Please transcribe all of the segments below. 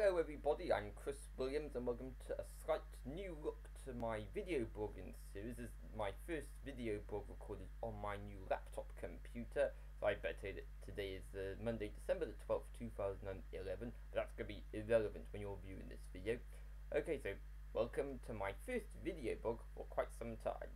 Hello everybody, I'm Chris Williams and welcome to a slight new look to my video blogging series. This is my first video blog recorded on my new laptop computer. So I better say that today is Monday, December the 12th, 2011, but that's going to be irrelevant when you're viewing this video. Okay, so welcome to my first video blog for quite some time.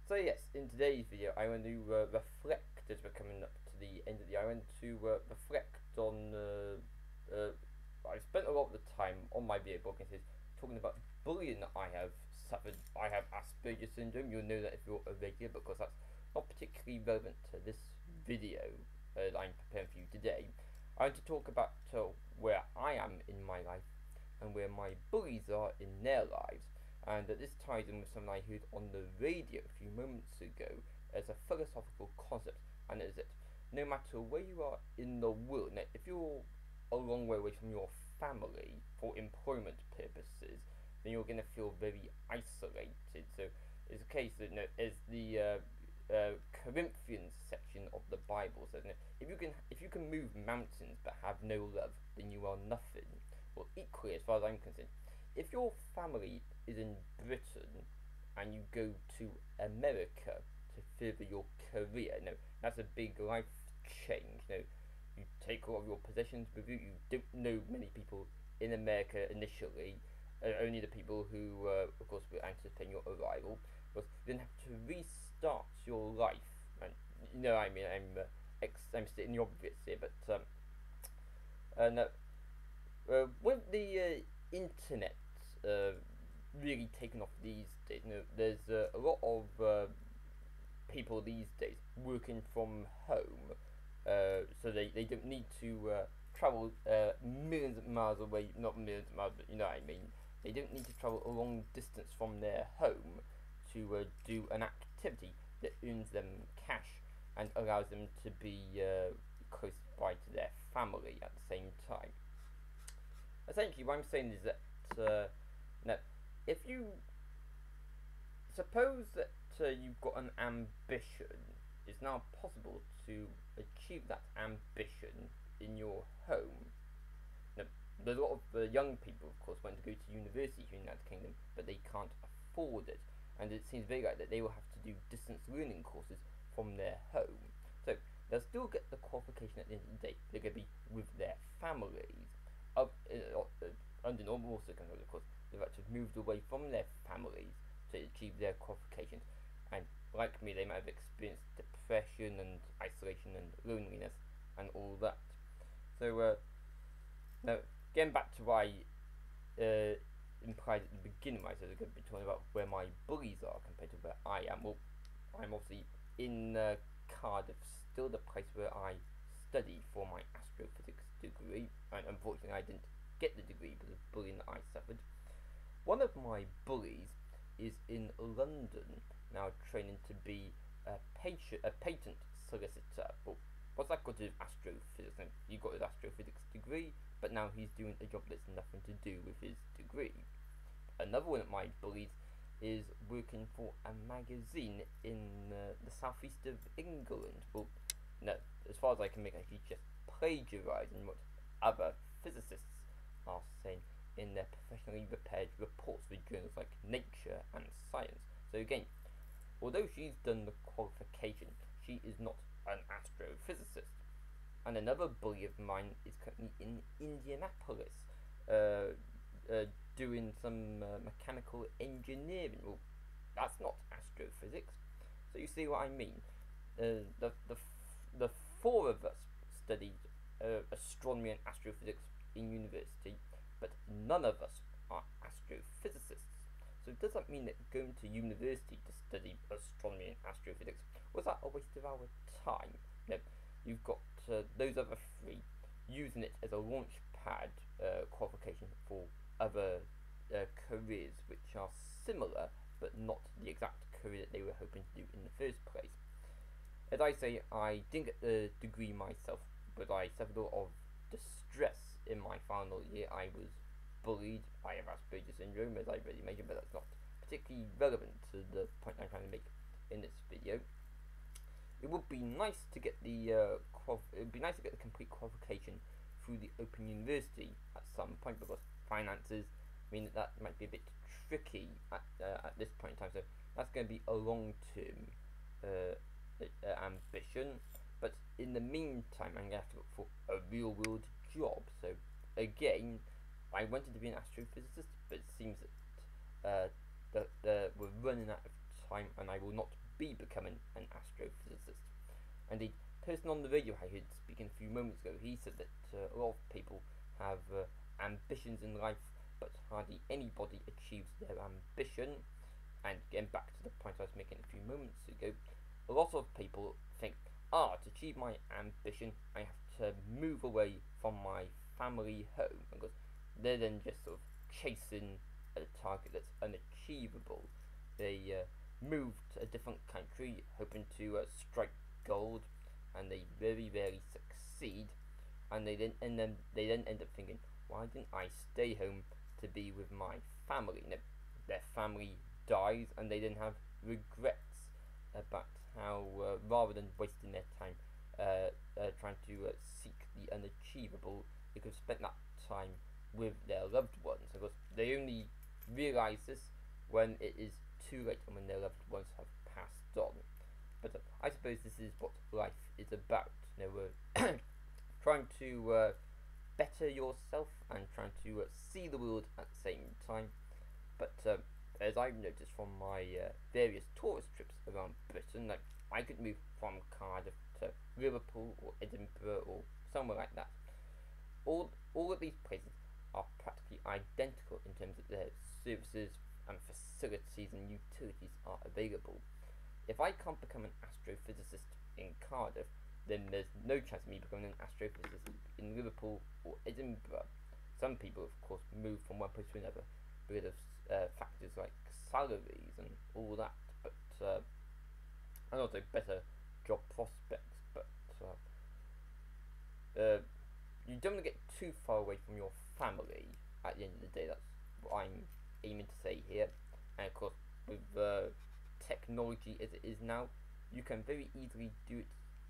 So yes, in today's video I want to reflect, as we're coming up to the end of the year, I want to reflect on, I've spent a lot of the time on my video blog talking about bullying that I have suffered. I have Asperger's syndrome. You'll know that if you're a regular, because that's not particularly relevant to this video that I'm preparing for you today. I want to talk about where I am in my life and where my bullies are in their lives. And this ties in with something I heard on the radio a few moments ago as a philosophical concept, and it is that no matter where you are in the world, now if you're a long way away from your family for employment purposes, then you're going to feel very isolated. So it's a case that, as the Corinthians section of the Bible says, if you can move mountains but have no love, then you are nothing. Well, equally, as far as I'm concerned, if your family is in Britain and you go to America to further your career, that's a big life change. You take all of your possessions with you. You don't know many people in America initially, only the people who, of course, were anticipating your arrival. But you then have to restart your life. And I mean, I'm stating the obvious here, but with the internet really taken off these days, there's a lot of people these days working from home, so they don't need to travel millions of miles away, not millions of miles, but you know what I mean. They don't need to travel a long distance from their home to do an activity that earns them cash and allows them to be close by to their family at the same time. Essentially, what I'm saying is that now, if you suppose that you've got an ambition, it's now possible to achieve that ambition in your home. Now, there's a lot of young people, of course, want to go to university here in the United Kingdom, but they can't afford it, and it seems very likely that they will have to do distance learning courses from their home. So they'll still get the qualification at the end of the day. They're going to be with their families. Under normal circumstances, of course, they've actually moved away from their families to achieve their qualifications, and like me, they might have experienced depression and isolation and loneliness and all that. So now, getting back to what I implied at the beginning, I said I'm going to be talking about where my bullies are compared to where I am. Well, I'm obviously in Cardiff, still the place where I study for my astrophysics degree, and unfortunately I didn't get the degree because of bullying that I suffered. One of my bullies is in London now, training to be a patent solicitor. Well, what's that got to do with astrophysics? Now, you got his astrophysics degree, but now he's doing a job that's nothing to do with his degree. Another one of my bullies is working for a magazine in the southeast of England. Well, no, as far as I can make it, he's just plagiarising what other physicists are saying in their professionally prepared reports for journals like Nature and Science. So again, although she's done the qualification, she is not an astrophysicist. And another bully of mine is currently in Indianapolis, doing some mechanical engineering. Well, that's not astrophysics. So you see what I mean. The four of us studied astronomy astronomy and astrophysics in university, but none of us are astrophysicists. So does that mean that going to university to study astronomy and astrophysics, was that a waste of our time? No, you've got those other three using it as a launch pad qualification for other careers which are similar but not the exact career that they were hoping to do in the first place. As I say, I didn't get the degree myself, but I suffered a lot of distress in my final year. I was bullied. I have Asperger's syndrome, as I already mentioned, but that's not particularly relevant to the point I'm trying to make in this video. It would be nice to get the complete qualification through the Open University at some point, because finances mean that might be a bit tricky at this point in time. So that's going to be a long-term ambition. But in the meantime, I'm going to have to look for a real-world job. So again, I wanted to be an astrophysicist, but it seems that we're running out of time, and I will not be becoming an astrophysicist. And the person on the radio I heard speaking a few moments ago, he said that a lot of people have ambitions in life, but hardly anybody achieves their ambition. And getting back to the point I was making a few moments ago, a lot of people think, to achieve my ambition, I have to move away from my family home, because they're then just sort of chasing a target that's unachievable. They move to a different country hoping to strike gold, and they very rarely succeed, and they then end up thinking, why didn't I stay home to be with my family? And their family dies, and they then have regrets about how rather than wasting their time trying to seek the unachievable, they could have spent that time with their loved ones. Of course, they only realise this when it is too late and when their loved ones have passed on. But I suppose this is what life is about. You know, we're trying to better yourself and trying to see the world at the same time. But as I've noticed from my various tourist trips around Britain, like I could move from Cardiff to Liverpool or Edinburgh or somewhere like that. All of these places are practically identical in terms of their services and facilities and utilities are available. If I can't become an astrophysicist in Cardiff, then there's no chance of me becoming an astrophysicist in Liverpool or Edinburgh. Some people, of course, move from one place to another because of factors like salaries and all that, but and also better job prospects. But you don't want to get too far away from your family at the end of the day. That's what I'm aiming to say here. And of course, with technology as it is now, you can very easily do it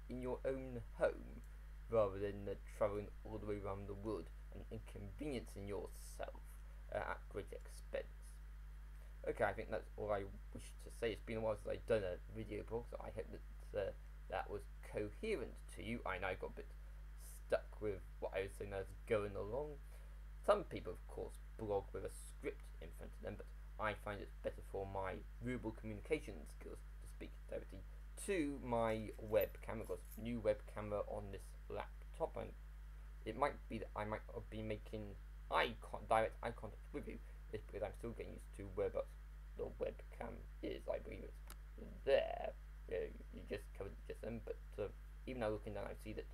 in your own home rather than travelling all the way around the world and inconveniencing yourself at great expense. Okay, I think that's all I wish to say. It's been a while since I've done a video blog, so I hope that that was coherent to you. I know I got a bit stuck with what I was saying as going along. Some people, of course, blog with a script in front of them, but I find it better for my verbal communication skills to speak directly to my webcam. I've got a new webcam on this laptop, and it might be that I might be making direct eye contact with you. It's because I'm still getting used to whereabouts the webcam is. I believe it's there. You just covered it just then, but even now looking down, I see that.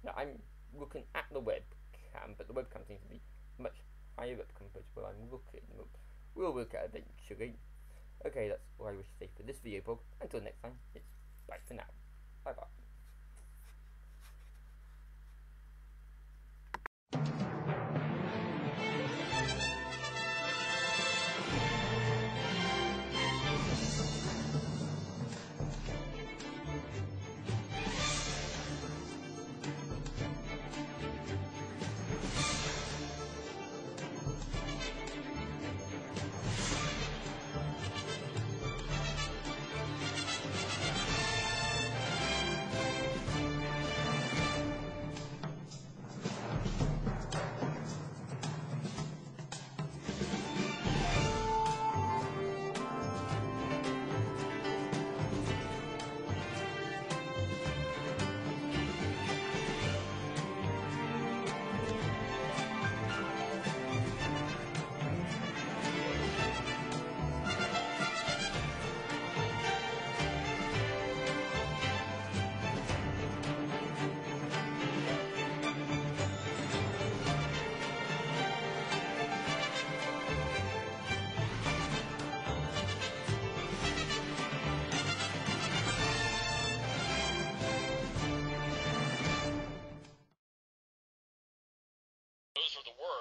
Now I'm looking at the webcam, but the webcam seems to be much higher up compared to where I'm looking. We'll work out eventually. Okay, that's all I wish to say for this video blog. Until next time, it's bye for now. Bye bye.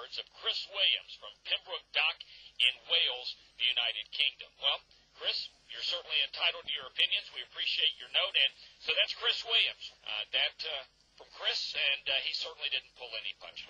words of Chris Williams from Pembroke Dock in Wales, the United Kingdom. Well, Chris, you're certainly entitled to your opinions. We appreciate your note. And so that's Chris Williams. From Chris, and he certainly didn't pull any punches.